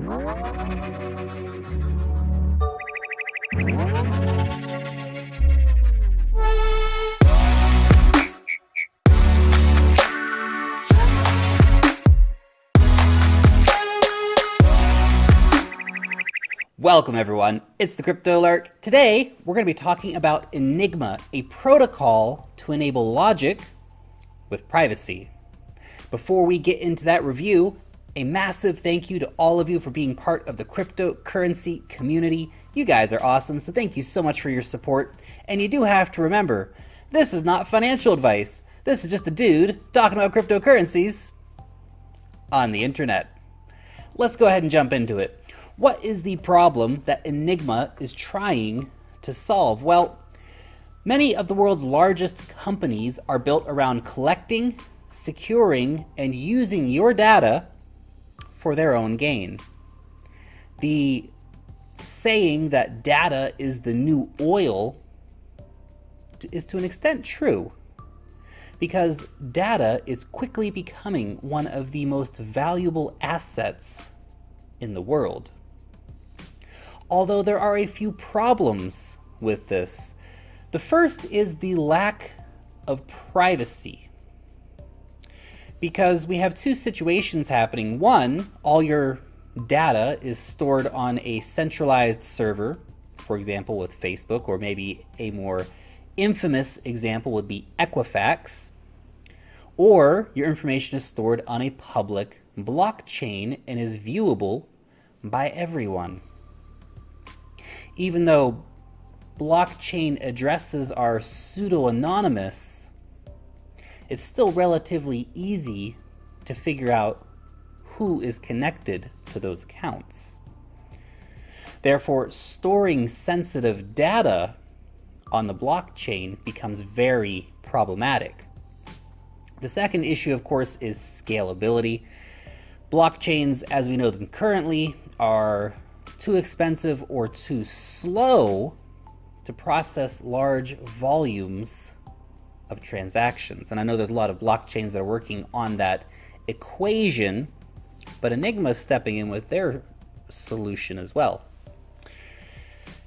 Welcome everyone, it's the Crypto Lark. Today we're going to be talking about Enigma, a protocol to enable logic with privacy. Before we get into that review, a massive thank you to all of you for being part of the cryptocurrency community. You guys are awesome, so thank you so much for your support. And you do have to remember, this is not financial advice. This is just a dude talking about cryptocurrencies on the internet. Let's go ahead and jump into it. What is the problem that Enigma is trying to solve? Well, many of the world's largest companies are built around collecting, securing, and using your data for their own gain. The saying that data is the new oil is to an extent true, because data is quickly becoming one of the most valuable assets in the world. Although there are a few problems with this. The first is the lack of privacy. Because we have two situations happening. One, all your data is stored on a centralized server, for example with Facebook, or maybe a more infamous example would be Equifax. Or your information is stored on a public blockchain and is viewable by everyone. Even though blockchain addresses are pseudo-anonymous, it's still relatively easy to figure out who is connected to those accounts. Therefore, storing sensitive data on the blockchain becomes very problematic. The second issue, of course, is scalability. Blockchains, as we know them currently, are too expensive or too slow to process large volumes of transactions. And I know there's a lot of blockchains that are working on that equation, but Enigma is stepping in with their solution as well.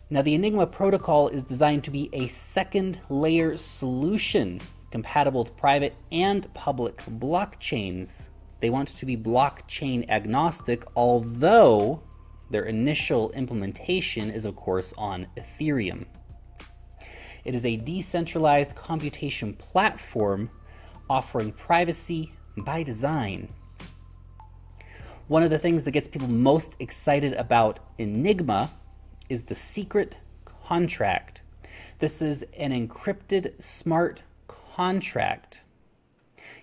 Now, the Enigma protocol is designed to be a second layer solution compatible with private and public blockchains. They want to be blockchain agnostic, although their initial implementation is, of course, on Ethereum. It is a decentralized computation platform offering privacy by design. One of the things that gets people most excited about Enigma is the secret contract. This is an encrypted smart contract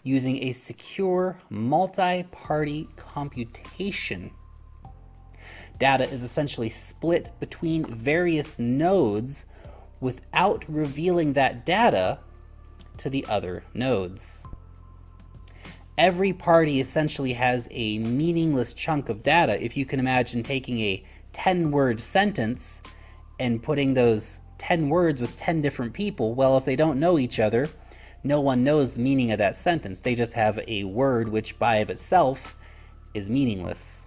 using a secure multi-party computation. Data is essentially split between various nodes without revealing that data to the other nodes. Every party essentially has a meaningless chunk of data. If you can imagine taking a 10-word sentence and putting those 10 words with 10 different people, well, if they don't know each other, no one knows the meaning of that sentence. They just have a word which by of itself is meaningless.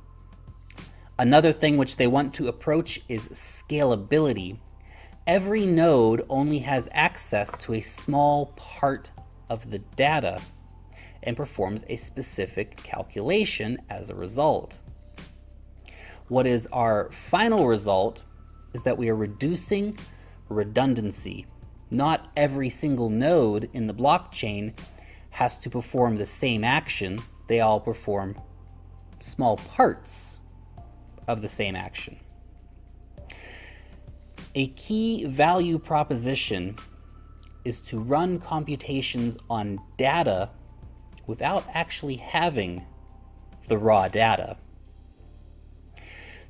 Another thing which they want to approach is scalability. Every node only has access to a small part of the data and performs a specific calculation as a result. What is our final result is that we are reducing redundancy. Not every single node in the blockchain has to perform the same action. They all perform small parts of the same action. A key value proposition is to run computations on data without actually having the raw data.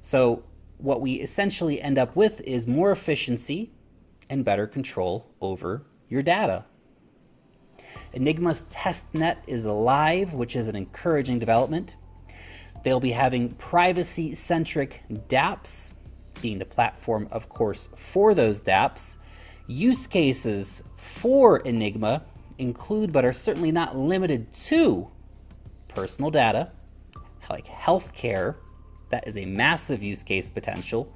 So what we essentially end up with is more efficiency and better control over your data. Enigma's testnet is live, which is an encouraging development. They'll be having privacy-centric dApps, being the platform, of course, for those dApps. Use cases for Enigma include, but are certainly not limited to, personal data, like healthcare, That is a massive use case potential.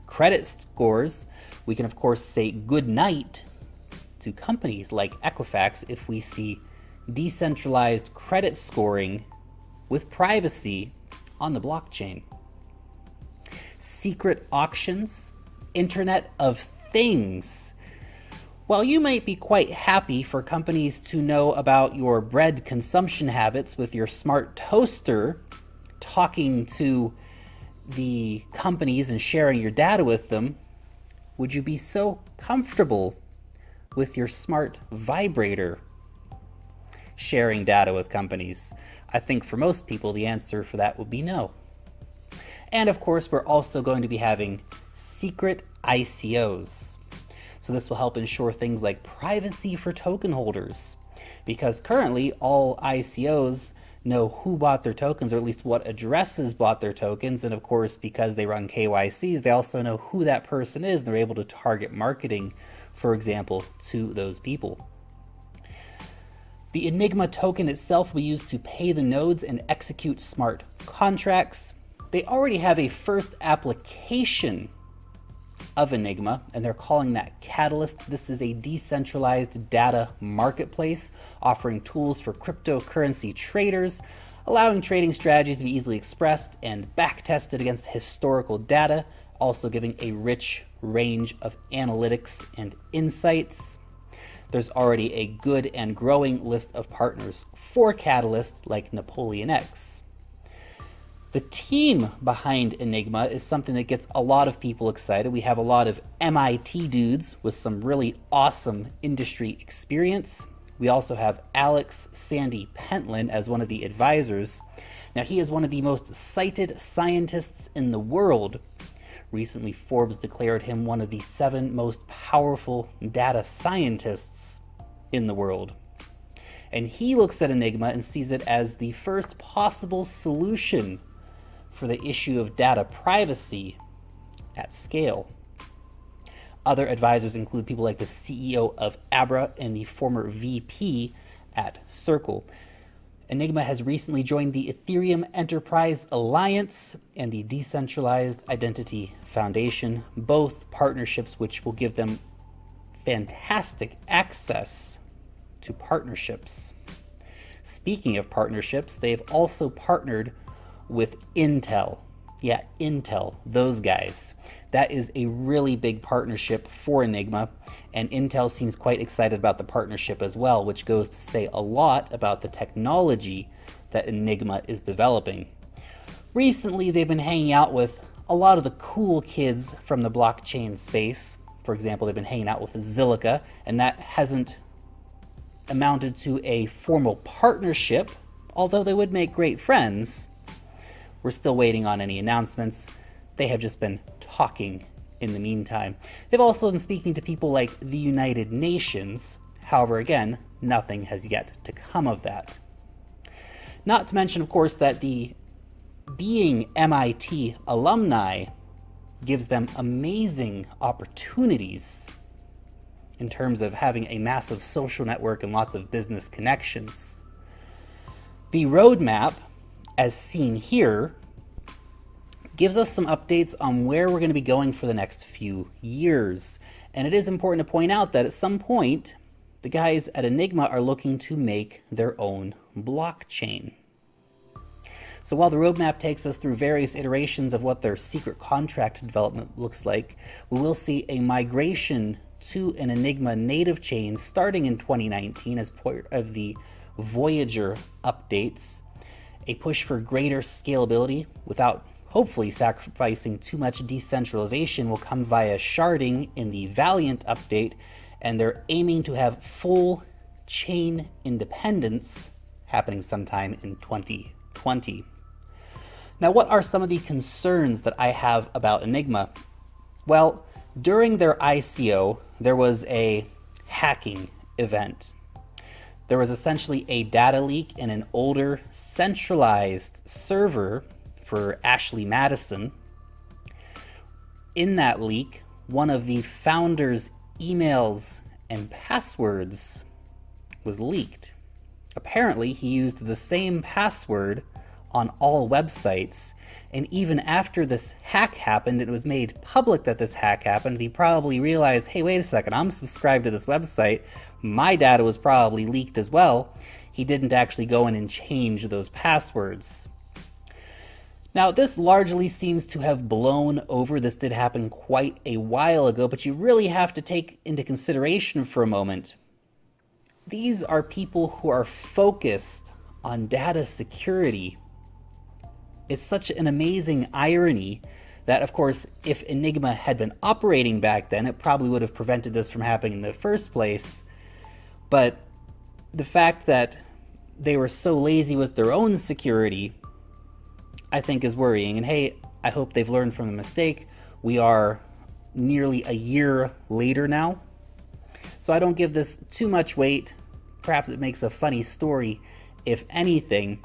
Credit scores, we can of course say good night to companies like Equifax if we see decentralized credit scoring with privacy on the blockchain. Secret auctions, Internet of Things. While you might be quite happy for companies to know about your bread consumption habits with your smart toaster, talking to the companies and sharing your data with them, would you be so comfortable with your smart vibrator sharing data with companies? I think for most people the answer for that would be no. And of course we're also going to be having secret ICOs. So this will help ensure things like privacy for token holders, because currently all ICOs know who bought their tokens, or at least what addresses bought their tokens, and of course because they run KYCs they also know who that person is, and they're able to target marketing, for example, to those people. The Enigma token itself will be used to pay the nodes and execute smart contracts. They already have a first application of Enigma, and they're calling that Catalyst. This is a decentralized data marketplace offering tools for cryptocurrency traders, allowing trading strategies to be easily expressed and back-tested against historical data, also giving a rich range of analytics and insights. There's already a good and growing list of partners for Catalyst, like Napoleon X. The team behind Enigma is something that gets a lot of people excited. We have a lot of MIT dudes with some really awesome industry experience. We also have Alex Sandy Pentland as one of the advisors. Now, he is one of the most cited scientists in the world. Recently, Forbes declared him one of the 7 most powerful data scientists in the world. And he looks at Enigma and sees it as the first possible solution for the issue of data privacy at scale. Other advisors include people like the CEO of Abra and the former VP at Circle. Enigma has recently joined the Ethereum Enterprise Alliance and the Decentralized Identity Foundation, both partnerships which will give them fantastic access to partnerships. Speaking of partnerships, they've also partnered with Intel. Yeah, Intel, those guys. That is a really big partnership for Enigma, and Intel seems quite excited about the partnership as well, which goes to say a lot about the technology that Enigma is developing. Recently, they've been hanging out with a lot of the cool kids from the blockchain space. For example, they've been hanging out with Zilliqa, and that hasn't amounted to a formal partnership, although they would make great friends. We're still waiting on any announcements. They have just been talking in the meantime. They've also been speaking to people like the United Nations. However, again, nothing has yet to come of that. Not to mention, of course, that being MIT alumni gives them amazing opportunities in terms of having a massive social network and lots of business connections. The roadmap, as seen here, gives us some updates on where we're going to be going for the next few years. And it is important to point out that at some point, the guys at Enigma are looking to make their own blockchain. So while the roadmap takes us through various iterations of what their secret contract development looks like, we will see a migration to an Enigma native chain starting in 2019 as part of the Voyager updates. A push for greater scalability without hopefully sacrificing too much decentralization will come via sharding in the Valiant update, and they're aiming to have full chain independence happening sometime in 2020. Now, what are some of the concerns that I have about Enigma? Well, during their ICO, there was a hacking event. There was essentially a data leak in an older centralized server for Ashley Madison. In that leak, one of the founders' emails and passwords was leaked. Apparently, he used the same password on all websites. And even after this hack happened, it was made public that this hack happened, he probably realized, hey, wait a second, I'm subscribed to this website. My data was probably leaked as well. He didn't actually go in and change those passwords. Now, this largely seems to have blown over. This did happen quite a while ago, but you really have to take into consideration for a moment. These are people who are focused on data security. It's such an amazing irony that, of course, if Enigma had been operating back then, it probably would have prevented this from happening in the first place. But the fact that they were so lazy with their own security, I think, is worrying. And hey, I hope they've learned from the mistake. We are nearly a year later now, so I don't give this too much weight. Perhaps it makes a funny story, if anything.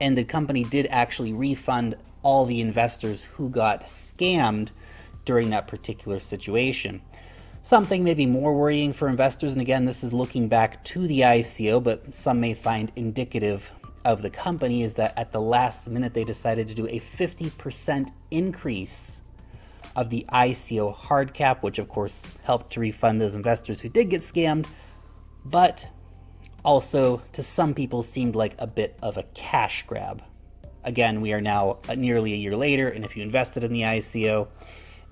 And the company did actually refund all the investors who got scammed during that particular situation. Something maybe more worrying for investors, and again, this is looking back to the ICO, but some may find indicative of the company, is that at the last minute they decided to do a 50% increase of the ICO hard cap, which of course helped to refund those investors who did get scammed, but also to some people seemed like a bit of a cash grab. Again, we are now nearly a year later, and if you invested in the ICO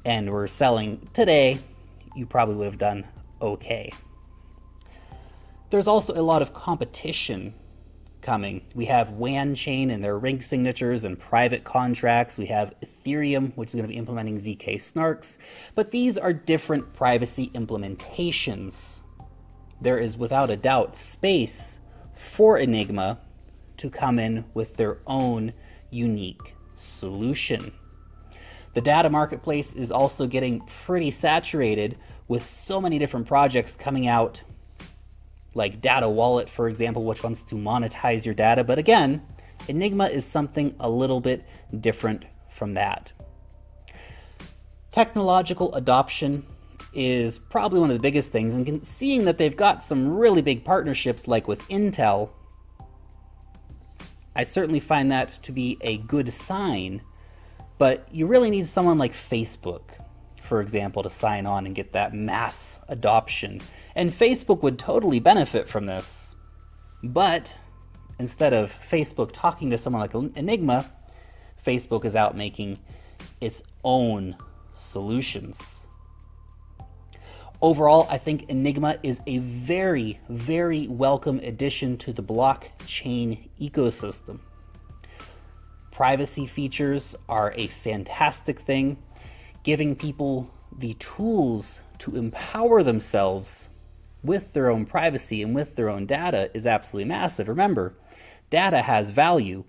and were selling today, you probably would have done okay. There's also a lot of competition coming. We have Wanchain and their ring signatures and private contracts. We have Ethereum, which is going to be implementing ZK snarks, but these are different privacy implementations. There is without a doubt space for Enigma to come in with their own unique solution. The data marketplace is also getting pretty saturated with so many different projects coming out, like Data Wallet, for example, which wants to monetize your data. But again, Enigma is something a little bit different from that. Technological adoption is probably one of the biggest things, and seeing that they've got some really big partnerships like with Intel, I certainly find that to be a good sign. But you really need someone like Facebook, for example, to sign on and get that mass adoption. And Facebook would totally benefit from this. But instead of Facebook talking to someone like Enigma, Facebook is out making its own solutions. Overall, I think Enigma is a very, very welcome addition to the blockchain ecosystem. Privacy features are a fantastic thing. Giving people the tools to empower themselves with their own privacy and with their own data is absolutely massive. Remember, data has value,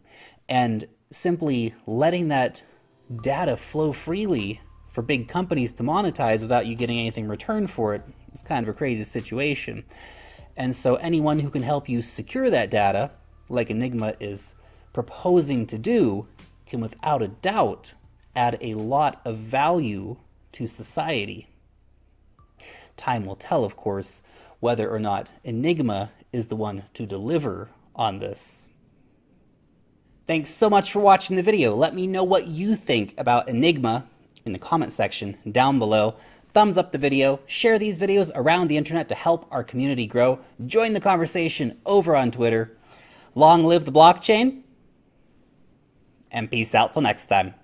and simply letting that data flow freely for big companies to monetize without you getting anything in return for it is kind of a crazy situation. And so anyone who can help you secure that data, like Enigma is proposing to do, can without a doubt add a lot of value to society. Time will tell, of course, whether or not Enigma is the one to deliver on this. Thanks so much for watching the video. Let me know what you think about Enigma in the comment section down below. Thumbs up the video, share these videos around the internet to help our community grow. Join the conversation over on Twitter. Long live the blockchain, and peace out till next time.